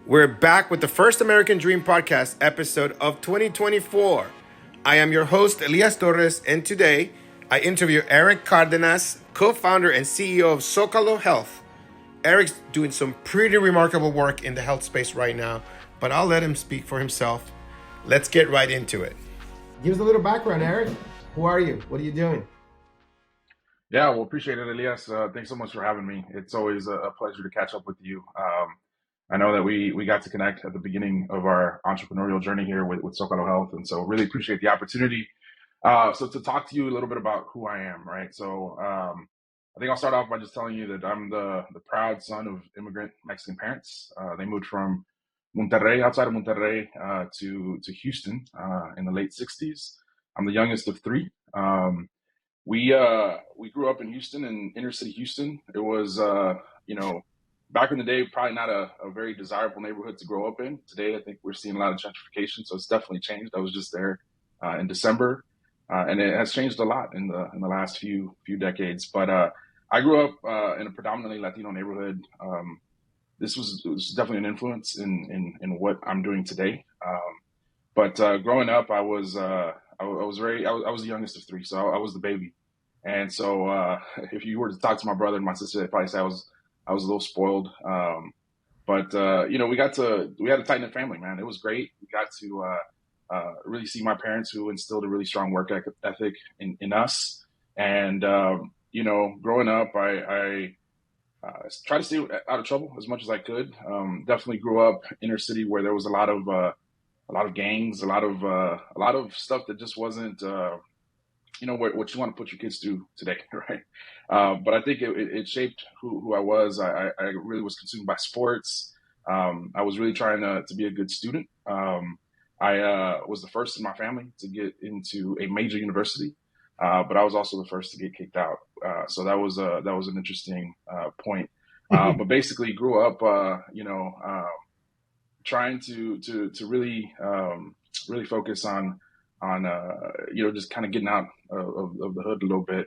We're back with the first American Dream podcast episode of 2024. I am your host, Elias Torres, and today I interview Erik Cardenas, co-founder and CEO of Zócalo Health. Erik's doing some pretty remarkable work in the health space right now, but I'll let him speak for himself. Let's get right into it. Give us a little background, Erik. Who are you? What are you doing? Yeah, well, appreciate it, Elias. Thanks so much for having me. It's always a pleasure to catch up with you. I know that we got to connect at the beginning of our entrepreneurial journey here with Zócalo Health, and so really appreciate the opportunity. So to talk to you a little bit about who I am, right? So I think I'll start off by just telling you that I'm the proud son of immigrant Mexican parents. They moved from Monterrey, outside of Monterrey, to Houston in the late '60s. I'm the youngest of three. We grew up in Houston, in inner city Houston. It was back in the day probably not a very desirable neighborhood to grow up in. Today I think we're seeing a lot of gentrification, so it's definitely changed. I was just there in December, and it has changed a lot in the last few decades. But I grew up in a predominantly Latino neighborhood. This was definitely an influence in what I'm doing today. But growing up, I was the youngest of three, so I was the baby. And so if you were to talk to my brother and my sister, they'd probably say I was a little spoiled. But we had a tight knit family, man. It was great. We got to really see my parents, who instilled a really strong work ethic in us. And growing up, I tried to stay out of trouble as much as I could. Definitely grew up inner city where there was a lot of gangs, a lot of stuff that just wasn't what you want to put your kids through today, right? But I think it shaped who I was. I really was consumed by sports. I was really trying to be a good student. I was the first in my family to get into a major university, but I was also the first to get kicked out. So that was an interesting point. But basically, grew up, trying to really focus on just kind of getting out of the hood a little bit.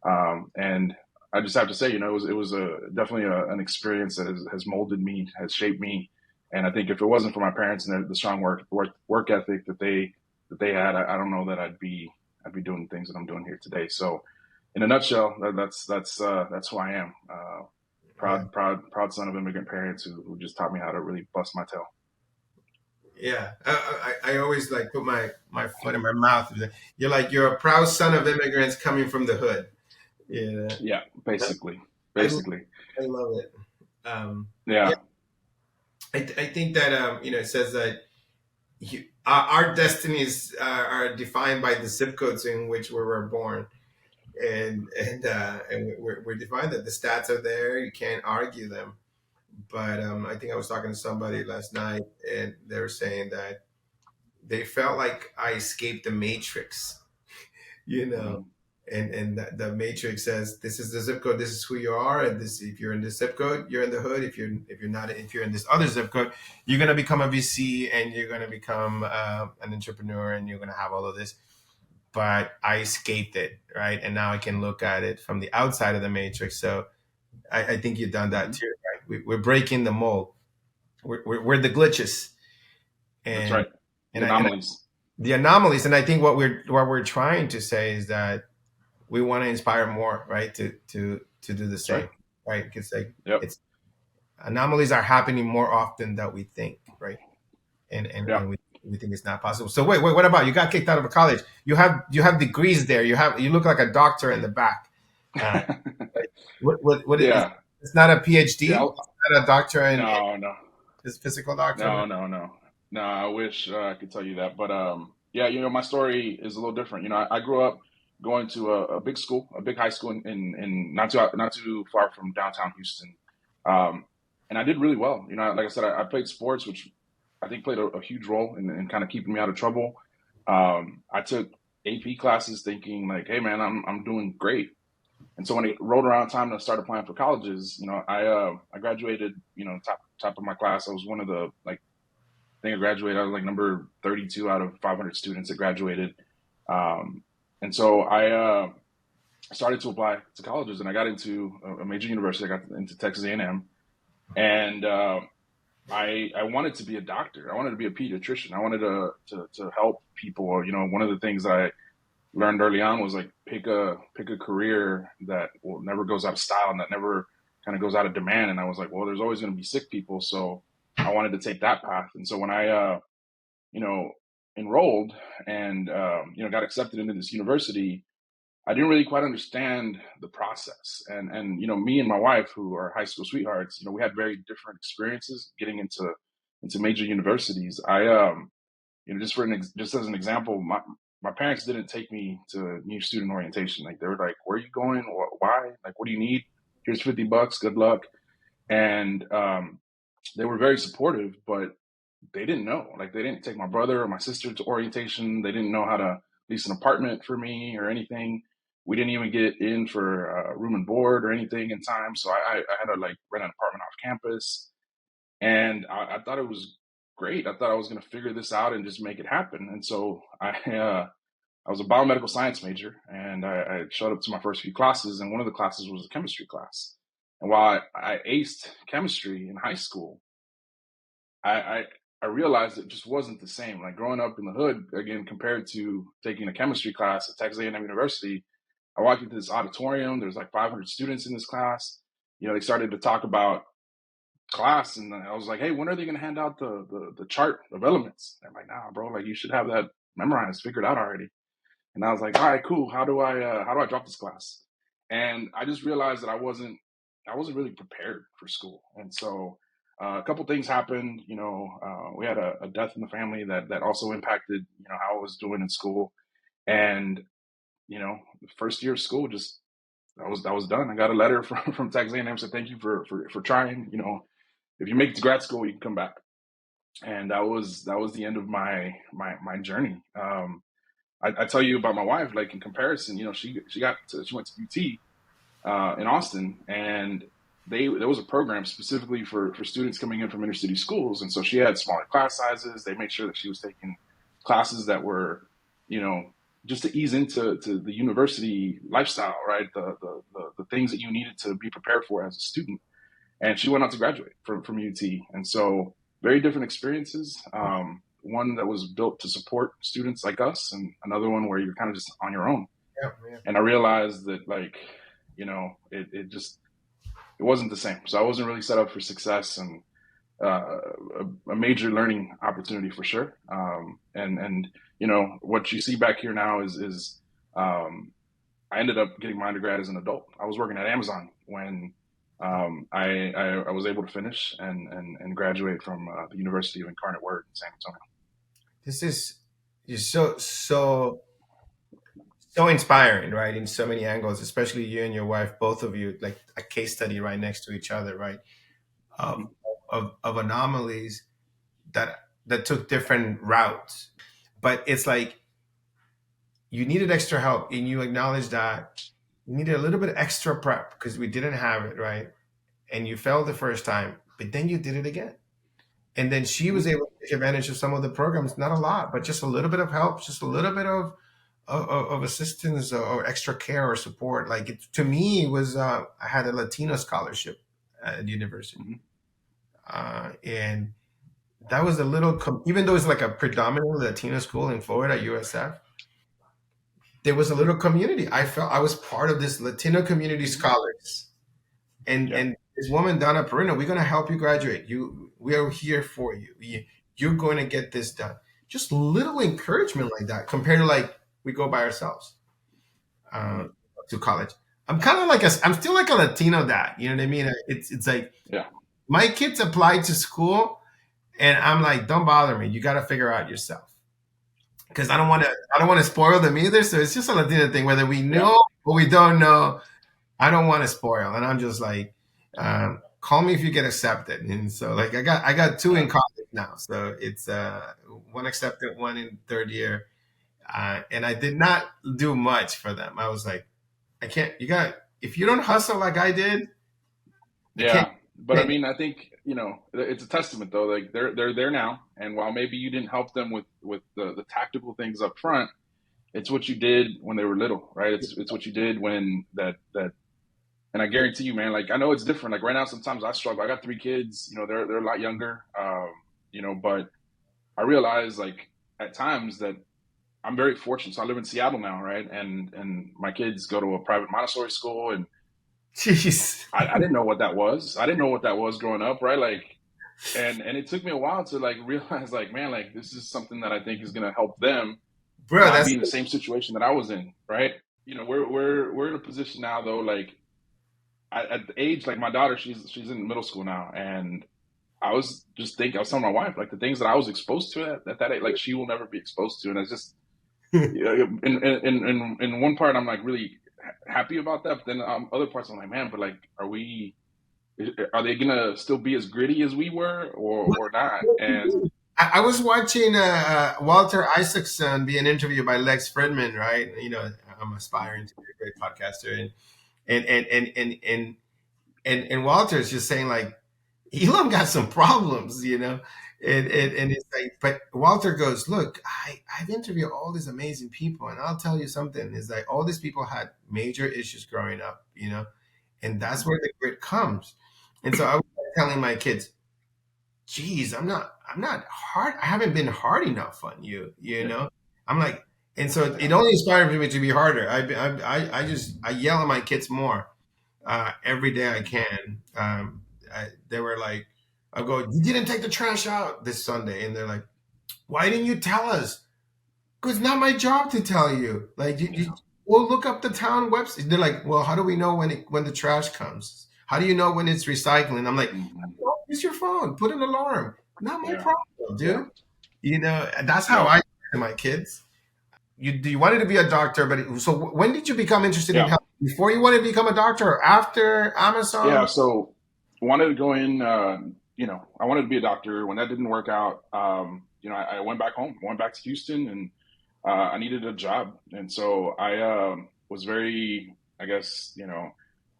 And I just have to say, it was definitely an experience that has molded me, has shaped me. And I think if it wasn't for my parents and the strong work ethic that they had, I don't know that I'd be doing things that I'm doing here today. So in a nutshell, that's who I am. Proud son of immigrant parents who just taught me how to really bust my tail. Yeah, I always like put my foot in my mouth. You're a proud son of immigrants coming from the hood. Yeah, Yeah, basically, I, basically. I love it. Yeah, Yeah, I think that it says that our destinies are defined by the zip codes in which we were born, and we're defined that the stats are there. You can't argue them. But I think I was talking to somebody last night, and they were saying that they felt like I escaped the matrix, you know. mhm, And the matrix says this is the zip code, this is who you are, and this, if you're in this zip code, you're in the hood. If you're not, if you're in this other zip code, you're gonna become a VC, and you're gonna become an entrepreneur, and you're gonna have all of this. But I escaped it, right? And now I can look at it from the outside of the matrix. So I think you've done that mhm. too, right? We're breaking the mold. We're the glitches, That's and right. The and anomalies. the anomalies. And I think what we're trying to say is that we want to inspire more, right? To do the That's right. same, right? Because like Yep. it's anomalies are happening more often than we think, right? Yeah. And we think it's not possible. So wait, what about you? Got kicked out of a college? You have degrees there. You look like a doctor in the back. Uh, right? What is Yeah. it's not a PhD. Yeah. It's not a doctor in No, no, this physical doctor. no, no, no. No, I wish I could tell you that. But yeah, my story is a little different. I grew up going to a big school, a big high school in not too far from downtown Houston. Um, and I did really well. Like I said, I played sports, which I think played a huge role in kind of keeping me out of trouble. I took AP classes thinking like, hey man, I'm doing great. And so when it rolled around time to start applying for colleges, I graduated, top of my class. I was one of the like I think I graduated. I was like number 32 out of 500 students that graduated. Um, and so I started to apply to colleges, and I got into a major university. I got into Texas A&M, and I wanted to be a doctor. I wanted to be a pediatrician. I wanted to help people. You know, one of the things that I learned early on was like pick a career that never goes out of style and that never kind of goes out of demand. And I was like, well, there's always going to be sick people, so I wanted to take that path. And so when I you know enrolled and got accepted into this university, I didn't really quite understand the process. And me and my wife, who are high school sweethearts, we had very different experiences getting into major universities. I just as an example, my parents didn't take me to new student orientation. Like, they were like, "Where are you going? Why? Like, what do you need? Here's $50. Good luck." And they were very supportive, but they didn't know. Like, they didn't take my brother or my sister to orientation. They didn't know how to lease an apartment for me or anything. We didn't even get in for room and board or anything in time. So I had to like rent an apartment off campus, and I thought it was great. I thought I was going to figure this out and just make it happen. And so I was a biomedical science major, and I showed up to my first few classes, and one of the classes was a chemistry class. And while I aced chemistry in high school, I, I I realized it just wasn't the same. Like, growing up in the hood again, compared to taking a chemistry class at Texas A&M University, I walked into this auditorium. There's like 500 students in this class. They started to talk about class, and I was like, "Hey, when are they going to hand out the chart of elements?" They're like, "Nah, bro. Like, you should have that memorized, figured out already." And I was like, "All right, cool. How do I drop this class?" And I just realized that I wasn't really prepared for school. And so a couple things happened. We had a death in the family that also impacted how I was doing in school. And the first year of school, just that was done. I got a letter from Texas A&M said, "Thank you for trying. If you make it to grad school, you can come back." And that was the end of my journey. I tell you about my wife, like, in comparison, she went to UT in Austin, and there was a program specifically for students coming in from inner city schools, and so she had smaller class sizes. They made sure that she was taking classes that were, you know, just to ease into the university lifestyle, right? The things that you needed to be prepared for as a student. And she went on to graduate from UT, and so very different experiences. One that was built to support students like us, and another one where you're kind of just on your own. Yeah, yeah. And I realized that, like, it wasn't the same. So I wasn't really set up for success, and uh, a major learning opportunity for sure. And what you see back here now is I ended up getting my undergrad as an adult. I was working at Amazon when I was able to finish and graduate from the University of Incarnate Word in San Antonio. This is you're so inspiring, right? In so many angles, especially you and your wife, both of you, like a case study right next to each other, right? Of Mhm. of anomalies that took different routes. But it's like you needed extra help, and you acknowledge that you needed a little bit extra prep because we didn't have it, right? And you failed the first time, but then you did it again. And then she was Mhm. able to take advantage of some of the programs, not a lot, but just a little bit of help, just a little bit of assistance, or extra care or support. Like, to me, it was I had a Latino scholarship at university, Mhm. and that was a little even though it's like a predominantly Latino school in Florida, USF. There was a little community. I felt I was part of this Latino community Mhm. scholars, and Yeah. this woman Donna Perino, we're gonna help you graduate. We are here for you. You're going to get this done. Just little encouragement like that, compared to, like, we go by ourselves uh, Mhm. to college. I'm kind of like I'm still like a Latino dad. You know what I mean? It's like Yeah. my kids applied to school, and I'm like, don't bother me. You got to figure out yourself, because I don't want to spoil them either. So it's just a Latino thing, whether we Yeah. know or we don't know. I don't want to spoil, and I'm just like, call me if you get accepted. And so, like, I got two Yeah. in college now, so it's one accepted, one in third year, and I did not do much for them. I was like, I can't. You got if you don't hustle like I did, I can't. Yeah. But I mean, I think it's a testament, though. Like, they're there now, and while maybe you didn't help them with the tactical things up front, it's what you did when they were little, right? It's what you did when that And I guarantee you, man, like I know it's different. Like right now, sometimes I struggle. I got 3 kids, they're a lot younger. But I realize like at times that I'm very fortunate. So I live in Seattle now, right? And my kids go to a private Montessori school, and Jeez. I didn't know what that was. I didn't know what that was growing up, right? Like, and it took me a while to like realize, like, man, like this is something that I think is gonna help them Bro, not that's be in the same situation that I was in, right? We're in a position now though, like at the age, like my daughter, she's in middle school now, and I was just thinking, I was telling my wife, like the things that I was exposed to at that age, like she will never be exposed to, and it's just in one part I'm like really happy about that, but then other parts I'm like, man, but like, are they gonna still be as gritty as we were, or not? And I was watching Walter Isaacson being interviewed by Lex Fridman, right? I'm aspiring to be a great podcaster, and Walter's just saying like Elon got some problems, and it's like, but Walter goes, look, I've interviewed all these amazing people, and I'll tell you something is like all these people had major issues growing up, and that's where the grit comes. And so I was telling my kids, geez, I'm not hard. I haven't been hard enough on you, yeah, I'm like, and so it only inspired me to be harder. I yell at my kids more every day I can. They were like, I go, you didn't take the trash out this Sunday, and they're like, why didn't you tell us? Because it's not my job to tell you. Like, yeah, we'll look up the town website. They're like, well, how do we know when the trash comes? How do you know when it's recycling? I'm like, hmm, "Well, use your phone, put an alarm. Not my yeah, problem, yeah, dude." That's how yeah, I to my kids. You wanted to be a doctor, but so when did you become interested in yeah, health? Before you wanted to become a doctor, or after yeah. Amazon? So wanted to go in. I wanted to be a doctor. When that didn't work out, I went back home, went back to Houston, and I needed a job, and so I was very, I guess,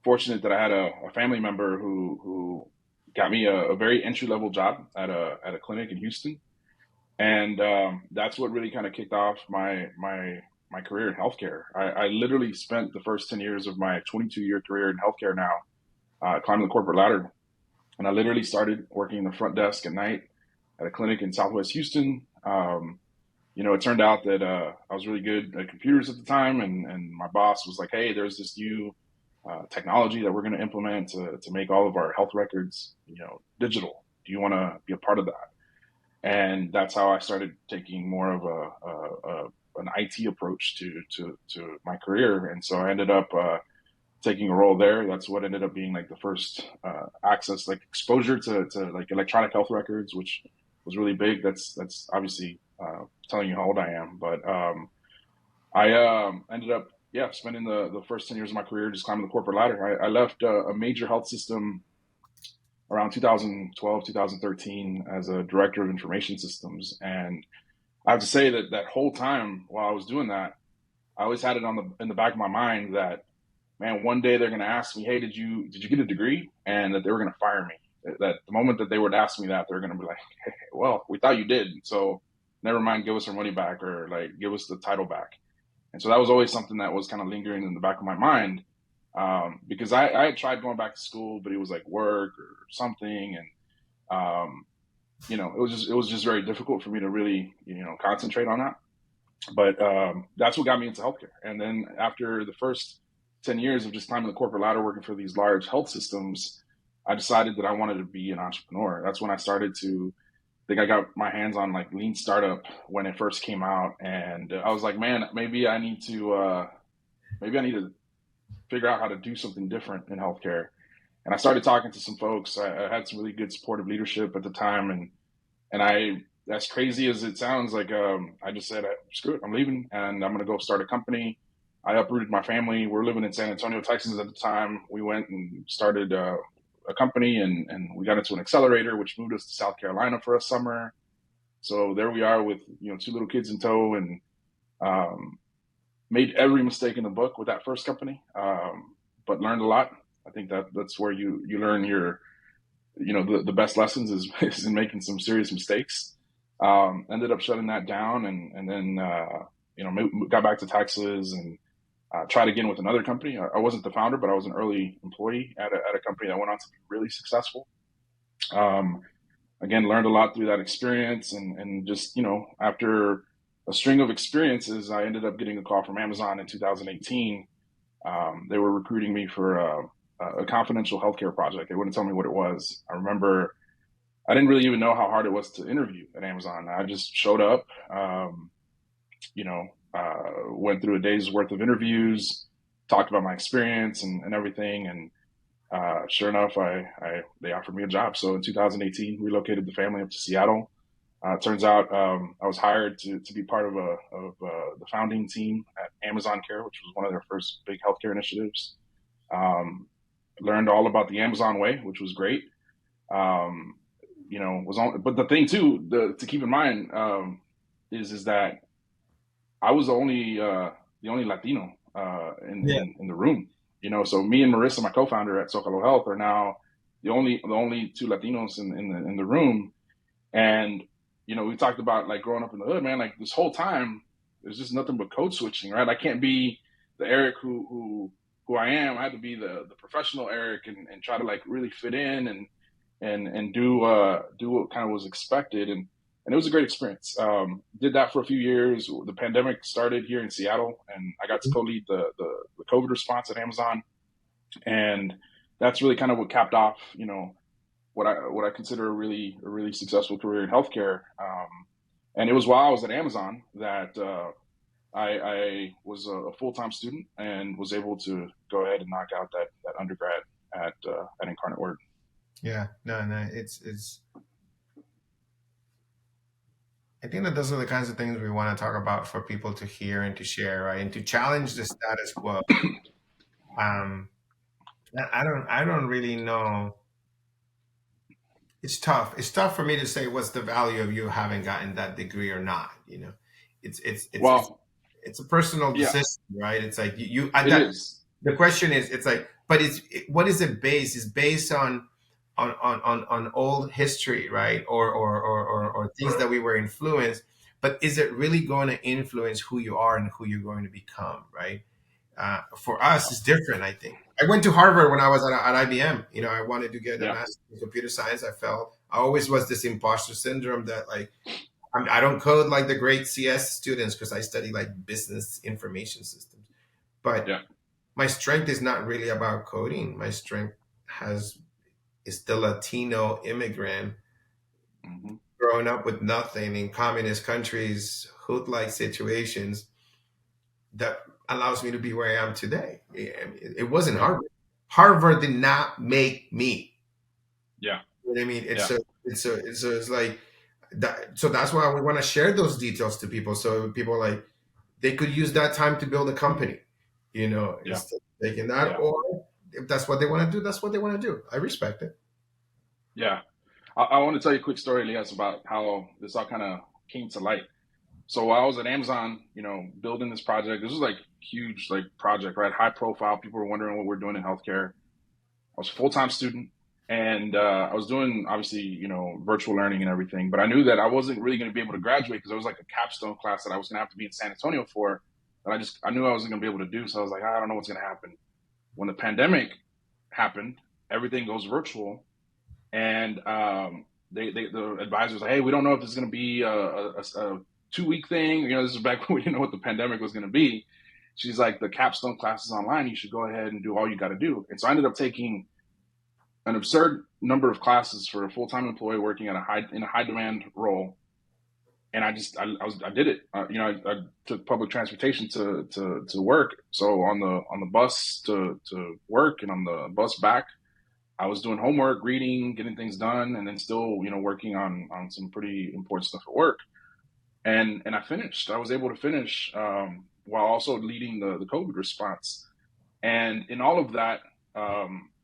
fortunate that I had a family member who got me a very entry level job at a clinic in Houston, and that's what really kind of kicked off my career in healthcare. I literally spent the first 10 years of my 22-year career in healthcare now climbing the corporate ladder, and I literally started working in the front desk at night at a clinic in Southwest Houston. It turned out that I was really good at computers at the time, and my boss was like, "Hey, there's this new technology that we're going to implement to make all of our health records, digital. Do you want to be a part of that?" And that's how I started taking more of an IT approach to my career. And so I ended up taking a role there. That's what ended up being like the first access, like exposure to like electronic health records, which was really big. That's obviously telling you how old I am, but I ended up spending the first 10 years of my career just climbing the corporate ladder. I left a major health system around 2012, 2013 as a director of information systems. And I have to say that that whole time while I was doing that, I always had it in the back of my mind that, man, one day they're going to ask me, "Hey, did you get a degree?" And that they were going to fire me. That the moment that they would ask me that, they're going to be like, "Hey, well, we thought you did, so never mind, give us our money back, or like give us the title back." And so that was always something that was kind of lingering in the back of my mind, because I had tried going back to school, but it was like work or something, and it was just very difficult for me to really concentrate on that. But that's what got me into healthcare. And then after the first 10 years of just climbing the corporate ladder, working for these large health systems, I decided that I wanted to be an entrepreneur. That's when I started to think I got my hands on like lean startup when it first came out. And I was like, man, maybe I need to figure out how to do something different in healthcare. And I started talking to some folks. I had some really good supportive leadership at the time, and as crazy as it sounds, like I just said, screw it, I'm leaving, and I'm gonna go start a company. I uprooted my family. We were living in San Antonio, Texas at the time. We went and started a company, and we got into an accelerator, which moved us to South Carolina for a summer. So there we are with 2 little kids in tow, and um, made every mistake in the book with that first company, but learned a lot. I think that's where you learn the best lessons is in making some serious mistakes. Ended up shutting that down, and then got back to Texas, and tried again with another company. I wasn't the founder, but I was an early employee at a company that went on to be really successful. Again, learned a lot through that experience, and just, after a string of experiences, I ended up getting a call from Amazon in 2018. They were recruiting me for a confidential healthcare project. They wouldn't tell me what it was. I remember I didn't really even know how hard it was to interview at Amazon. I just showed up, went through a day's worth of interviews, talked about my experience and everything. And sure enough, they offered me a job. So in 2018, relocated the family up to Seattle. Turns out I was hired to be part of the founding team at Amazon Care, which was one of their first big healthcare initiatives. Learned all about the Amazon way, which was great. But the thing too, to keep in mind, is that I was the only Latino in the room. So me and Marissa, my co-founder at Zócalo Health, are now the only two Latinos in the room. And we talked about like growing up in the hood, man. Like this whole time, there's just nothing but code switching, right? I can't be the Erik who I am. I had to be the professional Erik and try to like really fit in and do what kind of was expected. And it was a great experience. Did that for a few years. The pandemic started here in Seattle, and I got to co-lead the COVID response at Amazon. And that's really kind of what capped off, what I consider a really successful career in healthcare. And it was while I was at Amazon that I was a full-time student and was able to go ahead and knock out that undergrad at Incarnate Word. Yeah, no, it's. I think that those are the kinds of things we want to talk about for people to hear and to share, right, and to challenge the status quo. I don't really know. It's tough. It's tough for me to say what's the value of you having gotten that degree or not. Well, it's a personal yeah, decision, right? It's like it is. the question is, it's like, but what is it based? It's based on old history, right? Or things that we were influenced. But is it really going to influence who you are and who you're going to become, right? For us, it's different, I think. I went to Harvard when I was at IBM. I wanted to get a Yeah. master's in computer science. I always was this imposter syndrome that like I don't code like the great CS students because I study like business information systems. But Yeah. my strength is not really about coding. My strength is the Latino immigrant Mm-hmm. growing up with nothing in communist countries, hood-like situations that allows me to be where I am today. It wasn't Yeah. Harvard. Harvard did not make me. Yeah. You know what I mean? Yeah. It's like that. So that's why we want to share those details to people. So people like they could use that time to build a company. Yeah. Instead of taking that, Yeah. or if that's what they want to do, that's what they want to do. I respect it. Yeah. I want to tell you a quick story, Elias, about how this all kind of came to light. So while I was at Amazon, building this project, this was like huge, like project, right? High profile. People were wondering what we're doing in healthcare. I was a full-time student, and I was doing obviously, virtual learning and everything, but I knew that I wasn't really going to be able to graduate because there was like a capstone class that I was going to have to be in San Antonio for. That I knew I wasn't going to be able to do. So I was like, I don't know what's going to happen. When the pandemic happened, everything goes virtual. And the advisors like, hey, we don't know if this is going to be a 2-week thing. This is back when we didn't know what the pandemic was going to be. She's like, the capstone class is online. You should go ahead and do all you got to do. And so I ended up taking an absurd number of classes for a full-time employee working in a high demand role. And I did it. I took public transportation to work. So on the bus to work and on the bus back, I was doing homework, reading, getting things done, and then still, working on some pretty important stuff at work. And I finished. I was able to finish while also leading the COVID response. And in all of that,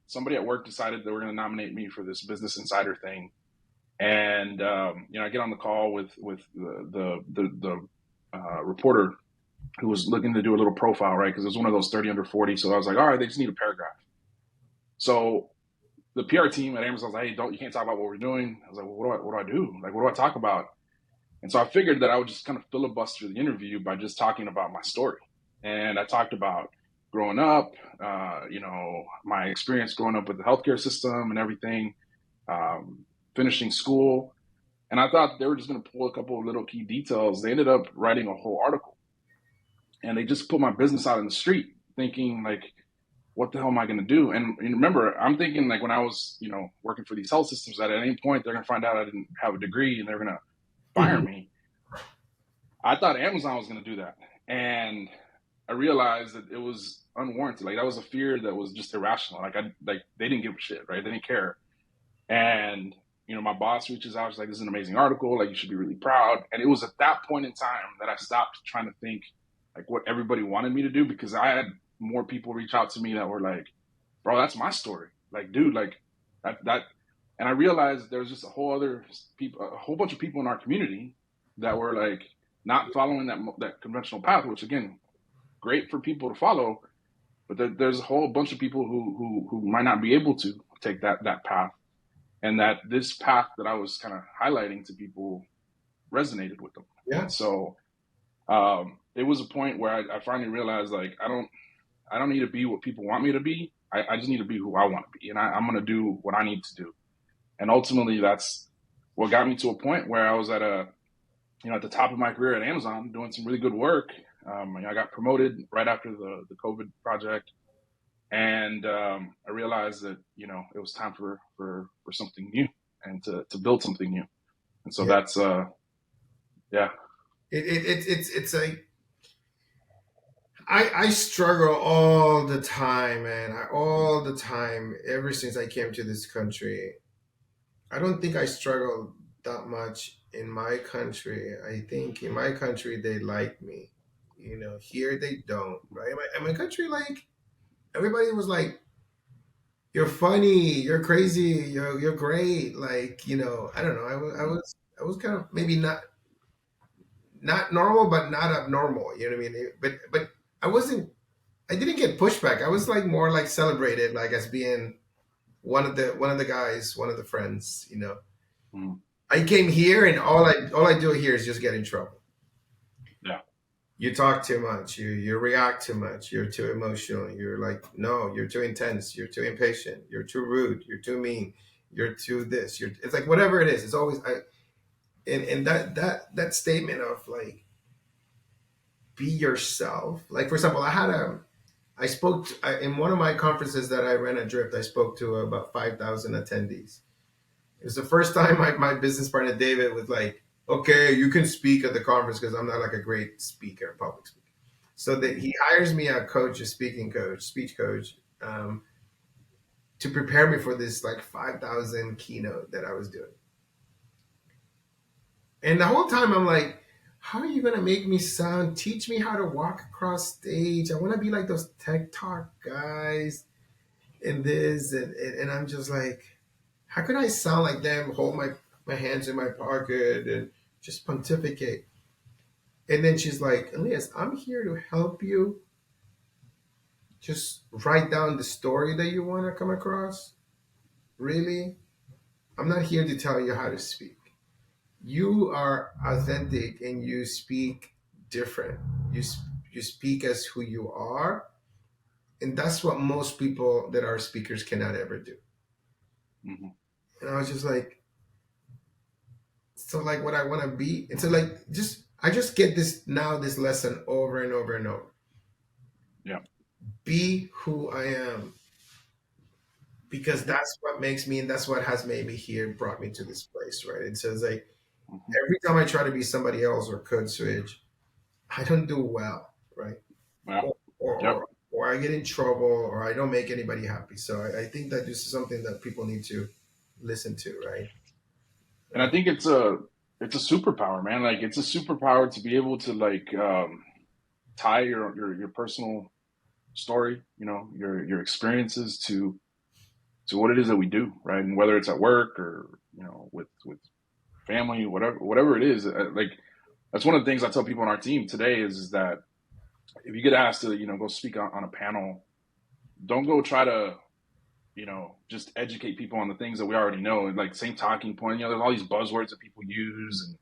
somebody at work decided they were going to nominate me for this Business Insider thing. And I get on the call with the reporter who was looking to do a little profile, right? Because it was one of those 30 under 40. So I was like, all right, they just need a paragraph. So the PR team at Amazon was like, hey, you can't talk about what we're doing. I was like, well, what do I do? Like, what do I talk about? And so I figured that I would just kind of filibuster the interview by just talking about my story. And I talked about, growing up, my experience growing up with the healthcare system and everything, finishing school. And I thought they were just going to pull a couple of little key details. They ended up writing a whole article, and they just put my business out in the street, thinking like, what the hell am I going to do? And remember, I'm thinking like when I was, working for these health systems, that at any point they're going to find out I didn't have a degree and they're going to fire me. I thought Amazon was going to do that. And I realized that it was unwarranted. Like that was a fear that was just irrational. Like they didn't give a shit, right? They didn't care. And, my boss reaches out. She's like, this is an amazing article. Like you should be really proud. And it was at that point in time that I stopped trying to think like what everybody wanted me to do, because I had more people reach out to me that were like, bro, that's my story. Like, dude, like that. And I realized there was just a whole bunch of people in our community that were like not following that conventional path, which again, great for people to follow, but there's a whole bunch of people who might not be able to take that path, and that this path that I was kind of highlighting to people resonated with them. Yeah. And so it was a point where I finally realized like I don't need to be what people want me to be. I just need to be who I want to be, and I'm going to do what I need to do. And ultimately, that's what got me to a point where I was at the top of my career at Amazon, doing some really good work. I got promoted right after the COVID project, and I realized that it was time for something new and to build something new. And so that's yeah. It's like I struggle all the time, man. All the time, ever since I came to this country. I don't think I struggle that much in my country. I think in my country they like me. Here they don't, right? In my country, like everybody was like, "You're funny, you're crazy, you're great." Like I don't know. I was kind of maybe not normal, but not abnormal. You know what I mean? But I wasn't. I didn't get pushback. I was like more like celebrated, like as being one of the guys, one of the friends. Mm. I came here and all I do here is just get in trouble. Yeah. You talk too much. You react too much. You're too emotional. You're like, no, you're too intense. You're too impatient. You're too rude. You're too mean. You're too this. It's like whatever it is. It's always and that statement of like be yourself. Like for example, in one of my conferences that I ran at Drift. I spoke to about 5,000 attendees. It was the first time my business partner David was like, "Okay, you can speak at the conference," because I'm not like a great speaker, public speaker. So that he hires me a coach, a speaking coach, speech coach, to prepare me for this like 5,000 keynote that I was doing. And the whole time I'm like, "How are you gonna make me sound? Teach me how to walk across stage. I want to be like those tech talk guys and this and I'm just like." How could I sound like them, hold my hands in my pocket and just pontificate? And then she's like, Elias, I'm here to help you just write down the story that you want to come across. Really? I'm not here to tell you how to speak. You are authentic and you speak different. You speak as who you are. And that's what most people that are speakers cannot ever do. Mm-hmm. And I was just like, so like what I want to be, and so like I just get this lesson over and over and over. Yeah. Be who I am, because that's what makes me, and that's what has made me here, brought me to this place, right? It says like every time I try to be somebody else or code switch, I don't do well, right? Yeah. or or, Yep. or, or I get in trouble, or I don't make anybody happy. So I think that this is something that people need to listen to, right? And I think it's a superpower, man. Like it's a superpower to be able to like tie your personal story, your experiences to what it is that we do, right? And whether it's at work or with family, whatever it is, like that's one of the things I tell people on our team today is that if you get asked to go speak on a panel, don't go try to just educate people on the things that we already know, and like same talking point. There's all these buzzwords that people use, and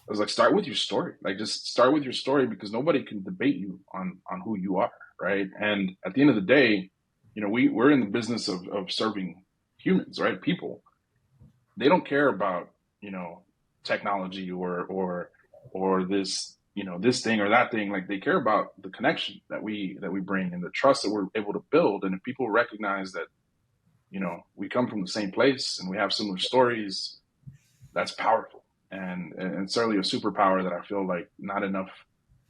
I was like, start with your story. Like, just start with your story, because nobody can debate you on who you are, right? And at the end of the day, we're in the business of serving humans, right? People. They don't care about, technology or this, this thing or that thing. Like, they care about the connection that we bring and the trust that we're able to build. And if people recognize that, we come from the same place and we have similar stories, that's powerful, and certainly a superpower that I feel like not enough,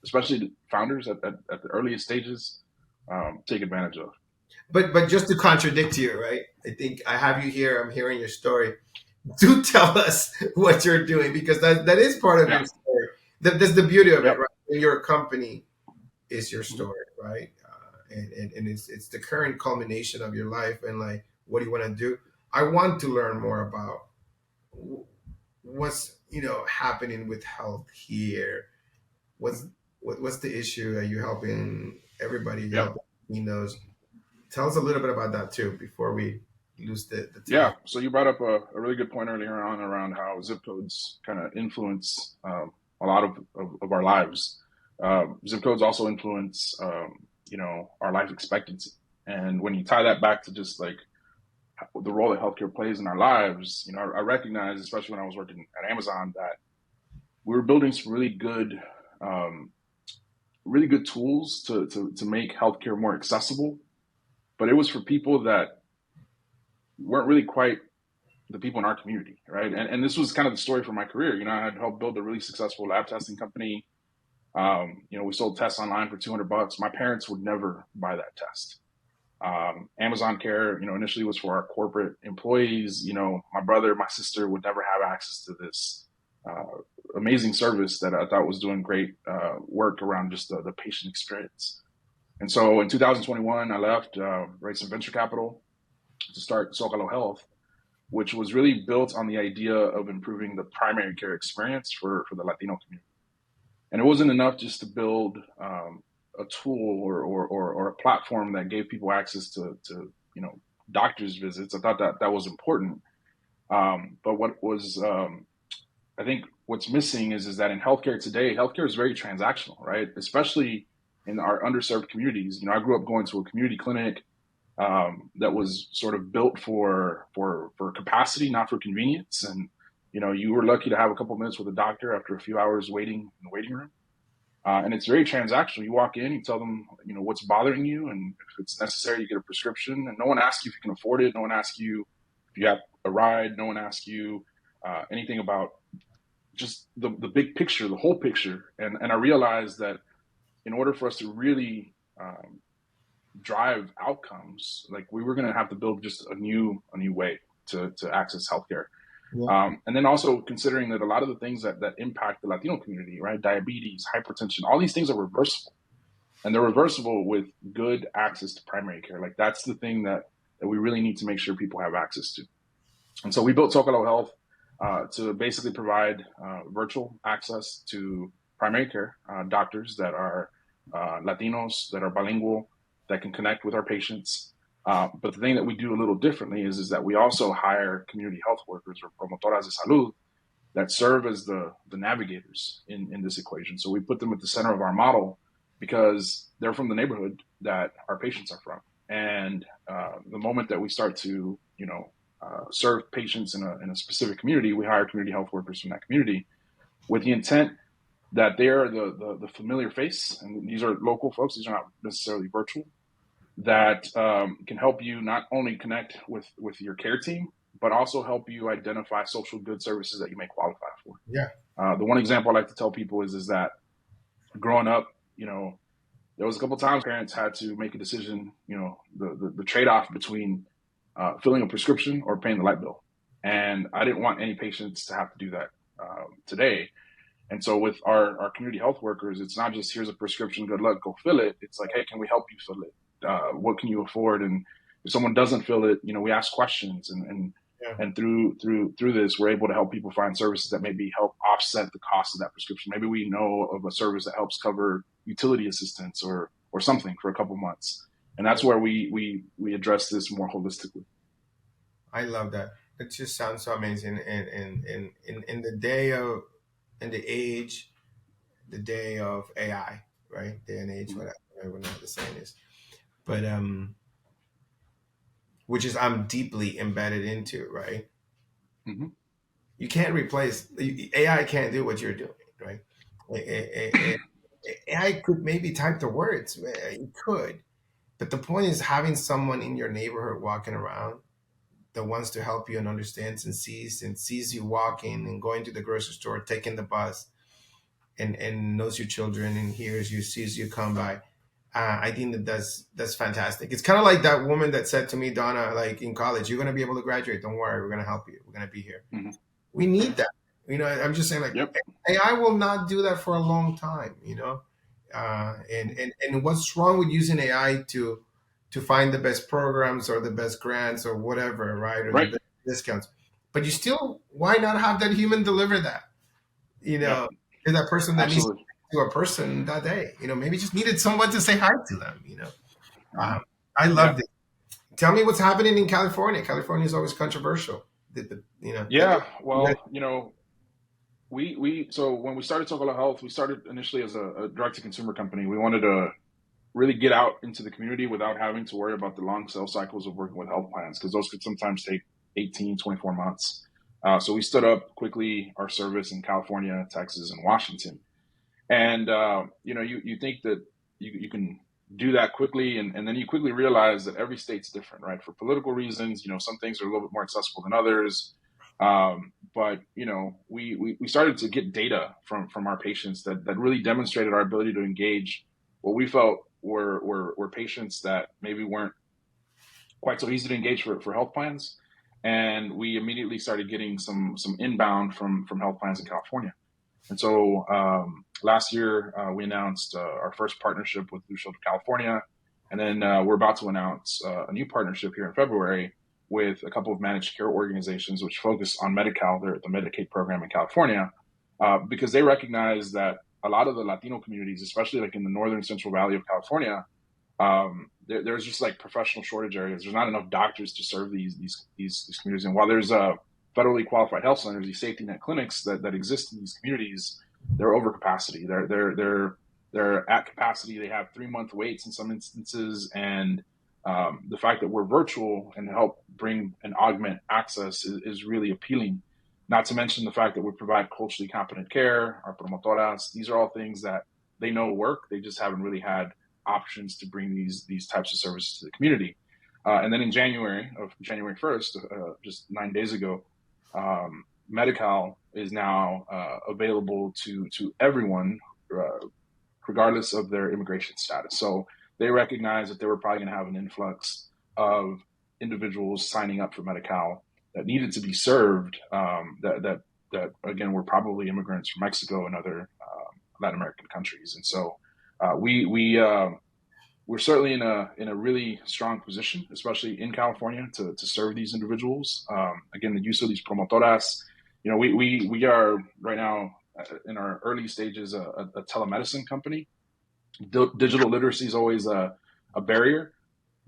especially the founders at the earliest stages, take advantage of. But just to contradict you, right? I think I have you here. I'm hearing your story. Do tell us what you're doing, because that is part of Yeah. your story. That's the beauty of it, Yep. right? Your company is your Mhm. story, right? And it's the current culmination of your life, and like, what do you want to do? I want to learn more about what's happening with health here. What's what's the issue? Are you helping everybody? You Yep. helping Latinos? Tell us a little bit about that too before we lose the Yeah. time. So you brought up a really good point earlier on around how zip codes kind of influence a lot of our lives. Zip codes also influence, our life expectancy. And when you tie that back to just like the role that healthcare plays in our lives, I recognize, especially when I was working at Amazon, that we were building some um, really good tools to make healthcare more accessible. But it was for people that weren't really quite the people in our community, right? And this was kind of the story for my career. I had helped build a really successful lab testing company. We sold tests online for $200. My parents would never buy that test. Amazon Care, initially was for our corporate employees. My brother, my sister would never have access to this amazing service that I thought was doing great work around just the patient experience. And so in 2021, I left, raised some venture capital to start Zócalo Health, which was really built on the idea of improving the primary care experience for the Latino community. And it wasn't enough just to build a tool or a platform that gave people access to doctor's visits. I thought that was important. But what was I think what's missing is that in healthcare today, healthcare is very transactional, right? Especially in our underserved communities. I grew up going to a community clinic that was sort of built for capacity, not for convenience. And you were lucky to have a couple minutes with a doctor after a few hours waiting in the waiting room. And it's very transactional. You walk in, you tell them what's bothering you, and if it's necessary, you get a prescription. And no one asks you if you can afford it. No one asks you if you have a ride. No one asks you anything about just the big picture, the whole picture. And I realized that in order for us to really drive outcomes, like, we were going to have to build just a new way to access healthcare. Yeah. And then also considering that a lot of the things that impact the Latino community, right? Diabetes, hypertension, all these things are reversible, and they're reversible with good access to primary care. Like, that's the thing that we really need to make sure people have access to. And so we built Zócalo Health to basically provide virtual access to primary care doctors that are Latinos, that are bilingual, that can connect with our patients. But the thing that we do a little differently is that we also hire community health workers, or promotoras de salud, that serve as the navigators in this equation. So we put them at the center of our model because they're from the neighborhood that our patients are from. And the moment that we start to, serve patients in a specific community, we hire community health workers from that community with the intent that they are the familiar face. And these are local folks. These are not necessarily virtual, that can help you not only connect with your care team, but also help you identify social good services that you may qualify for. Yeah. The one example I like to tell people is that growing up, there was a couple of times parents had to make a decision, the trade-off between filling a prescription or paying the light bill. And I didn't want any patients to have to do that today. And so with our community health workers, it's not just, here's a prescription, good luck, go fill it. It's like, hey, can we help you fill it? What can you afford? And if someone doesn't fill it, we ask questions, Yeah. and through this, we're able to help people find services that maybe help offset the cost of that prescription. Maybe we know of a service that helps cover utility assistance or something for a couple months. And that's where we address this more holistically. I love that. It just sounds so amazing. And in the day in the day of AI, right? Day and age, Mhm. whatever. I don't know what the saying is, but which is I'm deeply embedded into, right? Mm-hmm. You can't replace AI. Can't do what you're doing, right? AI could maybe type the words. It could, but the point is having someone in your neighborhood walking around that wants to help you and understands and sees you walking and going to the grocery store, taking the bus, and knows your children and hears you, sees you come by. I think that's fantastic. It's kind of like that woman that said to me, Donna, like in college, you're gonna be able to graduate. Don't worry, we're gonna help you. We're gonna be here. Mm-hmm. We need that. I'm just saying, like, Yep. AI will not do that for a long time. And what's wrong with using AI to find the best programs or the best grants or whatever, right? Or the Right. best discounts. But you still, why not have that human deliver that? Yep. To that person that needs Absolutely. to a person that day. Maybe just needed someone to say hi to them. Mm-hmm. I Yeah. loved it. Tell me what's happening in California. California is always controversial. Yeah. Well, so when we started Zócalo Health, we started initially as a direct to consumer company. We wanted to really get out into the community without having to worry about the long sales cycles of working with health plans, because those could sometimes take 18, 24 months. So we stood up quickly our service in California, Texas, and Washington. And, you think that you can do that quickly. And then you quickly realize that every state's different, right? For political reasons, some things are a little bit more accessible than others. But we started to get data from our patients that really demonstrated our ability to engage what we felt were patients that maybe weren't quite so easy to engage for health plans. And we immediately started getting some inbound from health plans in California. And so last year, we announced our first partnership with Blue Shield of California. And then we're about to announce a new partnership here in February with a couple of managed care organizations which focus on Medi-Cal, the Medicaid program in California, because they recognize that a lot of the Latino communities, especially like in the northern Central Valley of California, there's just like professional shortage areas. There's not enough doctors to serve these communities. And while there's federally qualified health centers, these safety net clinics that exist in these communities, they're over capacity. They're at capacity. They have 3-month waits in some instances, and the fact that we're virtual and help bring and augment access is really appealing. Not to mention the fact that we provide culturally competent care, our promotoras. These are all things that they know work. They just haven't really had options to bring these types of services to the community. And then in January 1st, just 9 days ago, Medi-Cal is now available to everyone, regardless of their immigration status. So they recognize that they were probably going to have an influx of individuals signing up for Medi-Cal that needed to be served. That again were probably immigrants from Mexico and other Latin American countries. And so we're certainly in a really strong position, especially in California, to serve these individuals. Again, the use of these promotoras. We are right now in our early stages a telemedicine company. Digital literacy is always a barrier,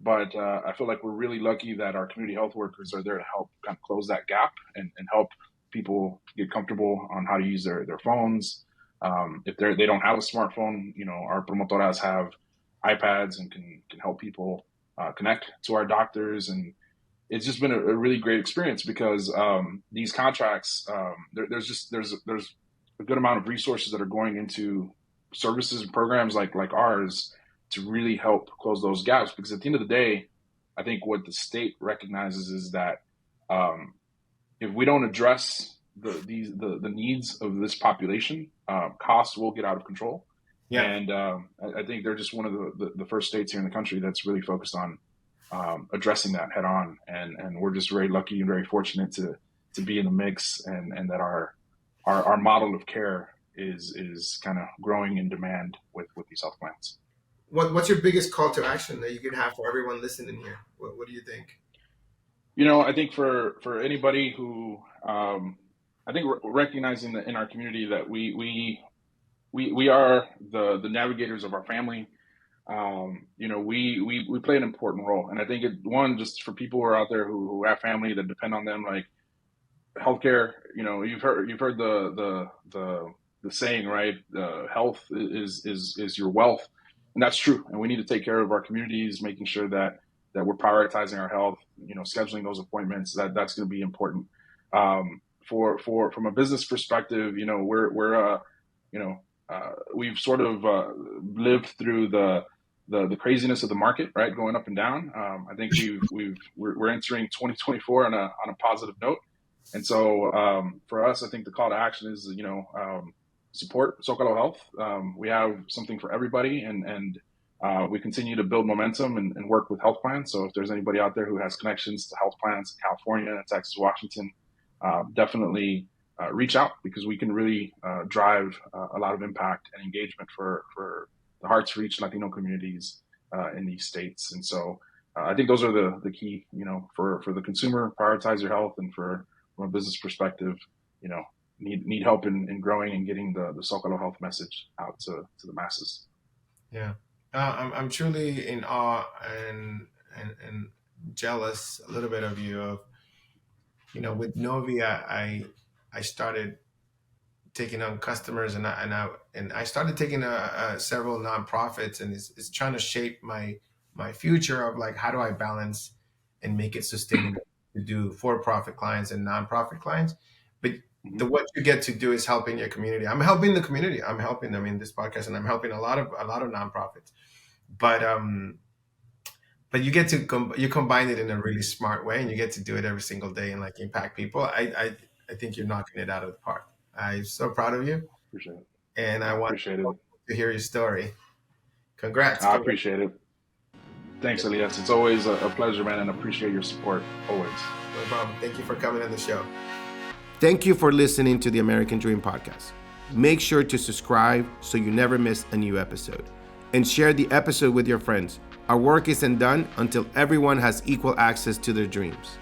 but I feel like we're really lucky that our community health workers are there to help kind of close that gap and help people get comfortable on how to use their phones. If they don't have a smartphone, our promotoras have iPads and can help people connect to our doctors. And it's just been a really great experience because these contracts, there's a good amount of resources that are going into services and programs like ours to really help close those gaps. Because at the end of the day, I think what the state recognizes is that if we don't address the needs of this population, costs will get out of control. Yeah. And I think they're just one of the first states here in the country that's really focused on addressing that head on. And we're just very lucky and very fortunate to be in the mix, and that our model of care is kind of growing in demand with these health plans. What's your biggest call to action that you could have for everyone listening here? What do you think? I think for anybody who, I think recognizing that in our community that we are the navigators of our family. We play an important role, and I think just for people who are out there who have family that depend on them, like healthcare. You've heard the saying, right? Health is your wealth. And that's true. And we need to take care of our communities, making sure that we're prioritizing our health, scheduling those appointments. That's going to be important. From a business perspective, we've sort of lived through the craziness of the market, right, going up and down. I think we're entering 2024 on a positive note. And so for us, I think the call to action is, support Zócalo Health. We have something for everybody, and we continue to build momentum and work with health plans. So if there's anybody out there who has connections to health plans in California, Texas, Washington, definitely reach out, because we can really drive a lot of impact and engagement for the hard-to-reach Latino communities in these states. And so I think those are the key, for the consumer, prioritize your health, and from a business perspective, need help in growing and getting the Zócalo Health message out to the masses. Yeah, I'm truly in awe and jealous a little bit of you. Of with Novi, I started taking on customers, and I started taking several nonprofits, and it's trying to shape my future of like, how do I balance and make it sustainable to do for-profit clients and nonprofit clients. But what you get to do is helping your community. I'm helping the community. I'm helping them in this podcast, and I'm helping a lot of nonprofits. But you get to you combine it in a really smart way, and you get to do it every single day and like impact people. I think you're knocking it out of the park. I'm so proud of you. Appreciate it. And I want to hear your story. Congrats. I appreciate it. Thanks, Elias. It's always a pleasure, man, and appreciate your support always. No problem. Thank you for coming on the show. Thank you for listening to the American Dream Podcast. Make sure to subscribe so you never miss a new episode, and share the episode with your friends. Our work isn't done until everyone has equal access to their dreams.